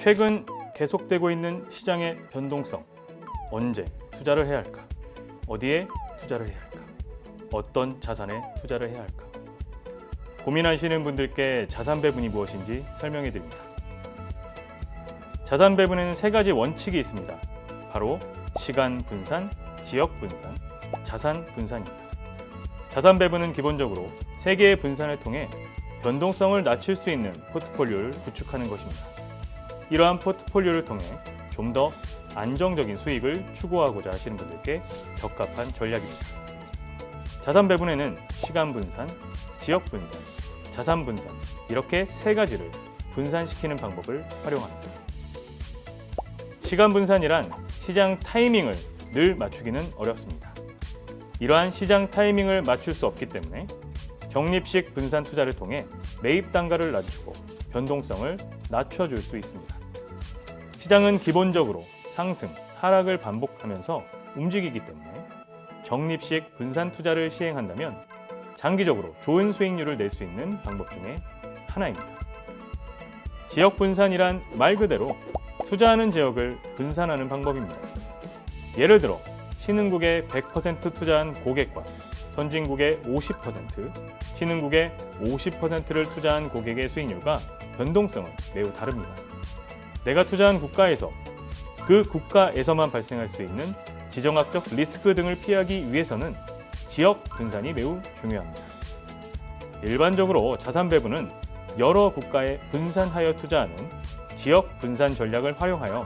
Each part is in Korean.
최근 계속되고 있는 시장의 변동성, 언제 투자를 해야 할까? 어디에 투자를 해야 할까? 어떤 자산에 투자를 해야 할까? 고민하시는 분들께 자산 배분이 무엇인지 설명해 드립니다. 자산 배분에는 세 가지 원칙이 있습니다. 바로 시간 분산, 지역 분산, 자산 분산입니다. 자산 배분은 기본적으로 세 개의 분산을 통해 변동성을 낮출 수 있는 포트폴리오를 구축하는 것입니다. 이러한 포트폴리오를 통해 좀 더 안정적인 수익을 추구하고자 하시는 분들께 적합한 전략입니다. 자산 배분에는 시간 분산, 지역 분산, 자산 분산 이렇게 세 가지를 분산시키는 방법을 활용합니다. 시간 분산이란 시장 타이밍을 늘 맞추기는 어렵습니다. 이러한 시장 타이밍을 맞출 수 없기 때문에 적립식 분산 투자를 통해 매입 단가를 낮추고 변동성을 낮춰줄 수 있습니다. 시장은 기본적으로 상승, 하락을 반복하면서 움직이기 때문에 적립식 분산 투자를 시행한다면 장기적으로 좋은 수익률을 낼 수 있는 방법 중에 하나입니다. 지역 분산이란 말 그대로 투자하는 지역을 분산하는 방법입니다. 예를 들어 신흥국에 100% 투자한 고객과 선진국의 50%, 신흥국의 50%를 투자한 고객의 수익률과 변동성은 매우 다릅니다. 내가 투자한 국가에서 그 국가에서만 발생할 수 있는 지정학적 리스크 등을 피하기 위해서는 지역 분산이 매우 중요합니다. 일반적으로 자산 배분은 여러 국가에 분산하여 투자하는 지역 분산 전략을 활용하여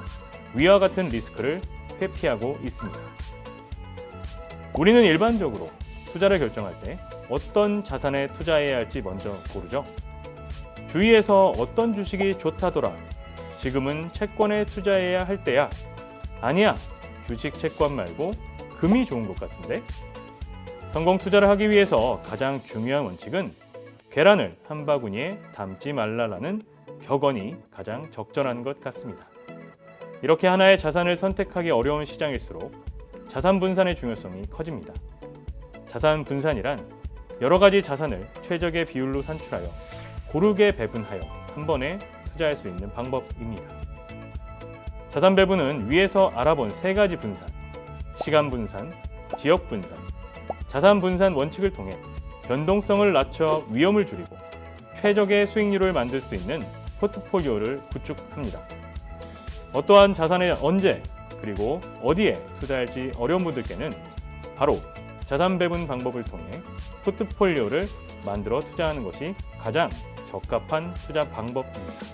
위와 같은 리스크를 회피하고 있습니다. 우리는 일반적으로 투자를 결정할 때 어떤 자산에 투자해야 할지 먼저 고르죠. 주위에서 어떤 주식이 좋다더라. 지금은 채권에 투자해야 할 때야. 아니야. 주식 채권 말고 금이 좋은 것 같은데. 성공 투자를 하기 위해서 가장 중요한 원칙은 계란을 한 바구니에 담지 말라라는 격언이 가장 적절한 것 같습니다. 이렇게 하나의 자산을 선택하기 어려운 시장일수록 자산 분산의 중요성이 커집니다. 자산 분산이란 여러 가지 자산을 최적의 비율로 산출하여 고르게 배분하여 한 번에 투자할 수 있는 방법입니다. 자산 배분은 위에서 알아본 세 가지 분산, 시간 분산, 지역 분산, 자산 분산 원칙을 통해 변동성을 낮춰 위험을 줄이고 최적의 수익률을 만들 수 있는 포트폴리오를 구축합니다. 어떠한 자산에 언제 그리고 어디에 투자할지 어려운 분들께는 바로 자산 배분 방법을 통해 포트폴리오를 만들어 투자하는 것이 가장 적합한 투자 방법입니다.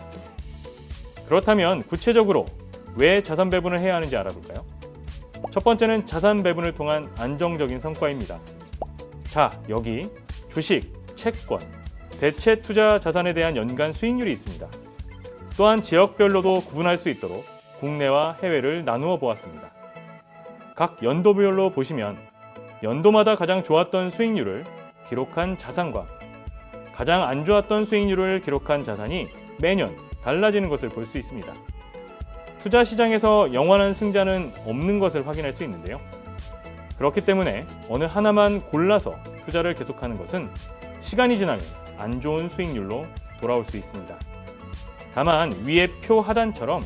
그렇다면 구체적으로 왜 자산 배분을 해야 하는지 알아볼까요? 첫 번째는 자산 배분을 통한 안정적인 성과입니다. 자, 여기 주식, 채권, 대체 투자 자산에 대한 연간 수익률이 있습니다. 또한 지역별로도 구분할 수 있도록 국내와 해외를 나누어 보았습니다. 각 연도별로 보시면 연도마다 가장 좋았던 수익률을 기록한 자산과 가장 안 좋았던 수익률을 기록한 자산이 매년 달라지는 것을 볼 수 있습니다. 투자 시장에서 영원한 승자는 없는 것을 확인할 수 있는데요. 그렇기 때문에 어느 하나만 골라서 투자를 계속하는 것은 시간이 지나면 안 좋은 수익률로 돌아올 수 있습니다. 다만 위의 표 하단처럼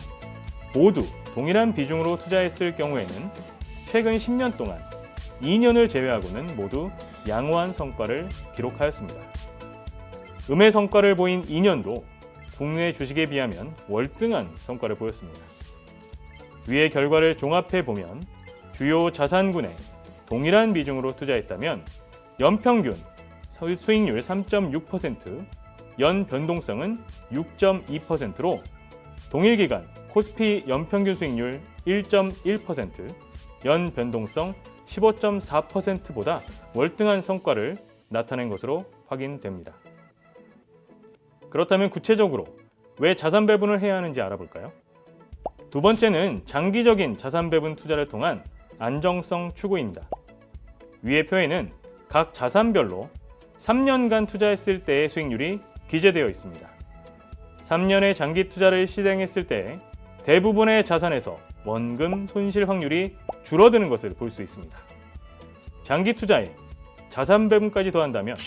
모두 동일한 비중으로 투자했을 경우에는 최근 10년 동안 2년을 제외하고는 모두 양호한 성과를 기록하였습니다. 음의 성과를 보인 2년도 국내 주식에 비하면 월등한 성과를 보였습니다. 위의 결과를 종합해 보면 주요 자산군에 동일한 비중으로 투자했다면 연평균 수익률 3.6%, 연 변동성은 6.2%로 동일 기간 코스피 연평균 수익률 1.1%, 연 변동성 15.4%보다 월등한 성과를 나타낸 것으로 확인됩니다. 그렇다면 구체적으로 왜 자산 배분을 해야 하는지 알아볼까요? 두 번째는 장기적인 자산 배분 투자를 통한 안정성 추구입니다. 위의 표에는 각 자산별로 3년간 투자했을 때의 수익률이 기재되어 있습니다. 3년의 장기 투자를 실행했을 때 대부분의 자산에서 원금 손실 확률이 줄어드는 것을 볼 수 있습니다. 장기 투자에 자산 배분까지 더한다면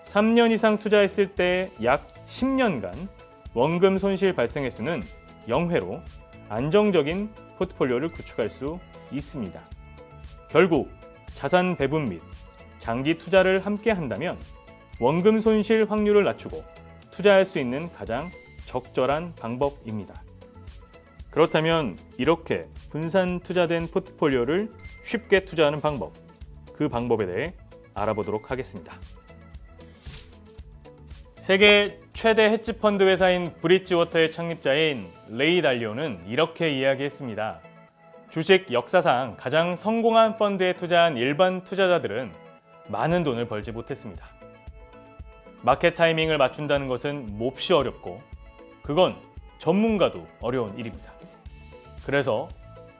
3년 이상 투자했을 때 약 10년간 원금 손실 발생 횟수는 영회로 안정적인 포트폴리오를 구축할 수 있습니다. 결국 자산 배분 및 장기 투자를 함께 한다면 원금 손실 확률을 낮추고 투자할 수 있는 가장 적절한 방법입니다. 그렇다면 이렇게 분산 투자된 포트폴리오를 쉽게 투자하는 방법, 그 방법에 대해 알아보도록 하겠습니다. 세계 최대 헤지펀드 회사인 브릿지워터의 창립자인 레이 달리오는 이렇게 이야기했습니다. 주식 역사상 가장 성공한 펀드에 투자한 일반 투자자들은 많은 돈을 벌지 못했습니다. 마켓 타이밍을 맞춘다는 것은 몹시 어렵고 그건 전문가도 어려운 일입니다. 그래서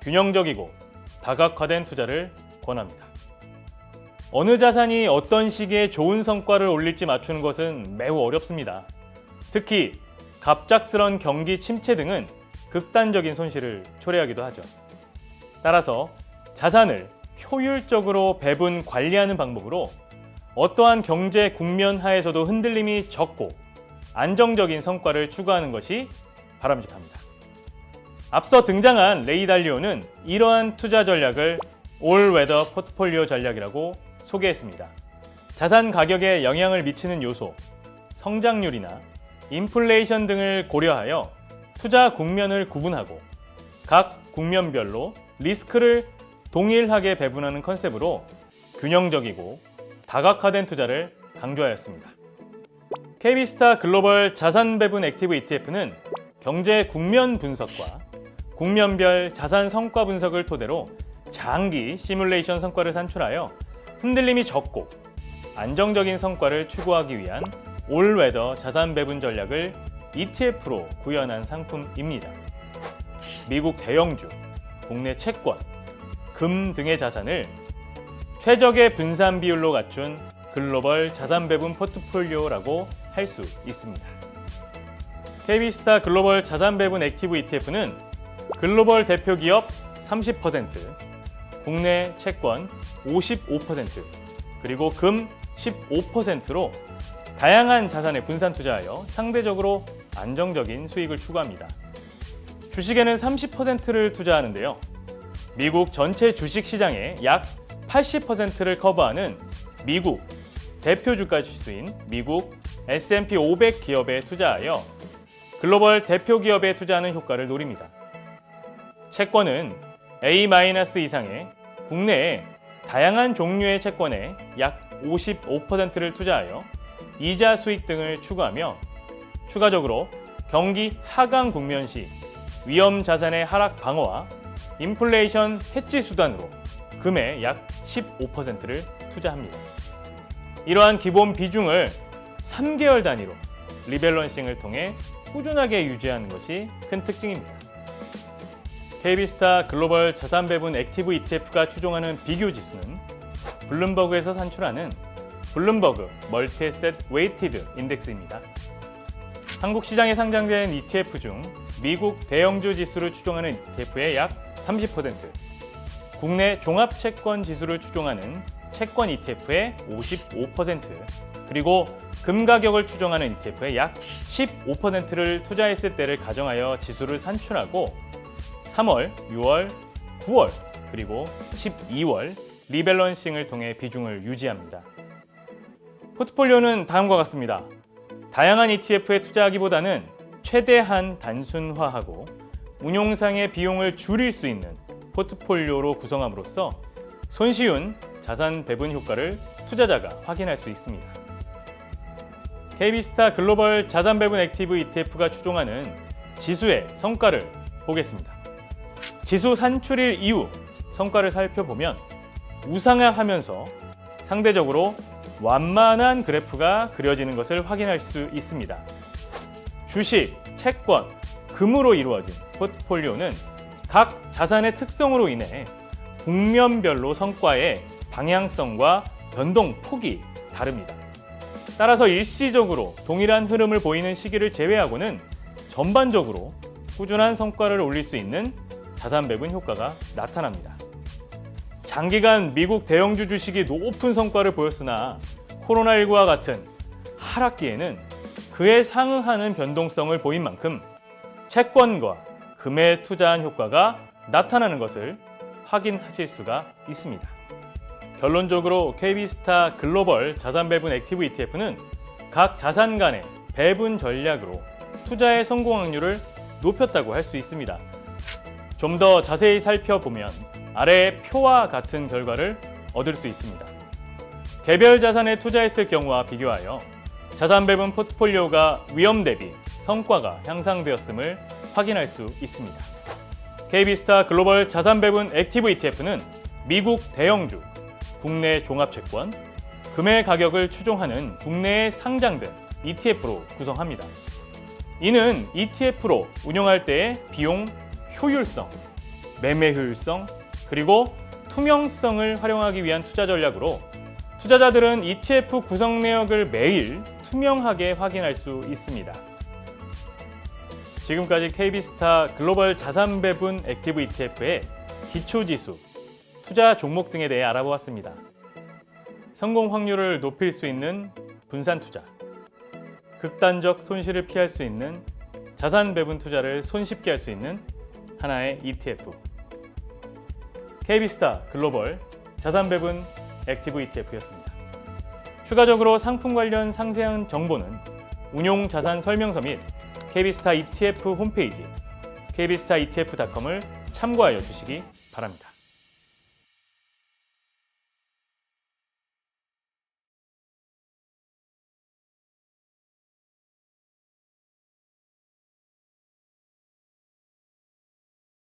균형적이고 다각화된 투자를 권합니다. 어느 자산이 어떤 시기에 좋은 성과를 올릴지 맞추는 것은 매우 어렵습니다. 특히 갑작스런 경기 침체 등은 극단적인 손실을 초래하기도 하죠. 따라서 자산을 효율적으로 배분 관리하는 방법으로 어떠한 경제 국면 하에서도 흔들림이 적고 안정적인 성과를 추구하는 것이 바람직합니다. 앞서 등장한 레이 달리오는 이러한 투자 전략을 올웨더 포트폴리오 전략이라고 소개했습니다. 자산 가격에 영향을 미치는 요소, 성장률이나 인플레이션 등을 고려하여 투자 국면을 구분하고 각 국면별로 리스크를 동일하게 배분하는 컨셉으로 균형적이고 다각화된 투자를 강조하였습니다. KB스타 글로벌 자산 배분 액티브 ETF는 경제 국면 분석과 국면별 자산 성과 분석을 토대로 장기 시뮬레이션 성과를 산출하여 흔들림이 적고 안정적인 성과를 추구하기 위한 올웨더 자산 배분 전략을 ETF로 구현한 상품입니다. 미국 대형주, 국내 채권, 금 등의 자산을 최적의 분산 비율로 갖춘 글로벌 자산 배분 포트폴리오라고 할 수 있습니다. KB스타 글로벌 자산 배분 액티브 ETF는 글로벌 대표 기업 30%, 국내 채권 55%, 그리고 금 15%로 다양한 자산에 분산 투자하여 상대적으로 안정적인 수익을 추구합니다. 주식에는 30%를 투자하는데요. 미국 전체 주식 시장의 약 80%를 커버하는 미국 대표 주가 지수인 미국 S&P 500 기업에 투자하여 글로벌 대표 기업에 투자하는 효과를 노립니다. 채권은 A- 이상의 국내에 다양한 종류의 채권에 약 55%를 투자하여 이자 수익 등을 추구하며 추가적으로 경기 하강 국면 시 위험 자산의 하락 방어와 인플레이션 해지 수단으로 금의 약 15%를 투자합니다. 이러한 기본 비중을 3개월 단위로 리밸런싱을 통해 꾸준하게 유지하는 것이 큰 특징입니다. KB스타 글로벌 자산 배분 액티브 ETF가 추종하는 비교 지수는 블룸버그에서 산출하는 블룸버그 멀티에셋 웨이티드 인덱스입니다. 한국 시장에 상장된 ETF 중 미국 대형주 지수를 추종하는 ETF의 약 30%, 국내 종합 채권 지수를 추종하는 채권 ETF의 55%, 그리고 금 가격을 추종하는 ETF의 약 15%를 투자했을 때를 가정하여 지수를 산출하고 3월, 6월, 9월, 그리고 12월 리밸런싱을 통해 비중을 유지합니다. 포트폴리오는 다음과 같습니다. 다양한 ETF에 투자하기보다는 최대한 단순화하고 운용상의 비용을 줄일 수 있는 포트폴리오로 구성함으로써 손쉬운 자산 배분 효과를 투자자가 확인할 수 있습니다. KB스타 글로벌 자산 배분 액티브 ETF가 추종하는 지수의 성과를 보겠습니다. 지수 산출일 이후 성과를 살펴보면 우상향하면서 상대적으로 완만한 그래프가 그려지는 것을 확인할 수 있습니다. 주식, 채권, 금으로 이루어진 포트폴리오는 각 자산의 특성으로 인해 국면별로 성과의 방향성과 변동 폭이 다릅니다. 따라서 일시적으로 동일한 흐름을 보이는 시기를 제외하고는 전반적으로 꾸준한 성과를 올릴 수 있는 자산 배분 효과가 나타납니다. 장기간 미국 대형주 주식이 높은 성과를 보였으나 코로나19와 같은 하락기에는 그에 상응하는 변동성을 보인 만큼 채권과 금에 투자한 효과가 나타나는 것을 확인하실 수가 있습니다. 결론적으로 KB스타 글로벌 자산 배분 액티브 ETF는 각 자산 간의 배분 전략으로 투자의 성공 확률을 높였다고 할 수 있습니다. 좀 더 자세히 살펴보면 아래의 표와 같은 결과를 얻을 수 있습니다. 개별 자산에 투자했을 경우와 비교하여 자산 배분 포트폴리오가 위험 대비 성과가 향상되었음을 확인할 수 있습니다. KB스타 글로벌 자산 배분 액티브 ETF는 미국 대형주, 국내 종합채권, 금의 가격을 추종하는 국내에 상장된 ETF로 구성합니다. 이는 ETF로 운영할 때의 비용 효율성, 매매 효율성, 그리고 투명성을 활용하기 위한 투자 전략으로 투자자들은 ETF 구성 내역을 매일 투명하게 확인할 수 있습니다. 지금까지 KB스타 글로벌 자산 배분 액티브 ETF의 기초지수, 투자 종목 등에 대해 알아보았습니다. 성공 확률을 높일 수 있는 분산 투자, 극단적 손실을 피할 수 있는 자산 배분 투자를 손쉽게 할 수 있는 하나의 ETF. KB스타 글로벌 자산 배분 액티브 ETF였습니다. 추가적으로 상품 관련 상세한 정보는 운용 자산 설명서 및 KB스타 ETF 홈페이지 kbstarETF.com을 참고하여 주시기 바랍니다.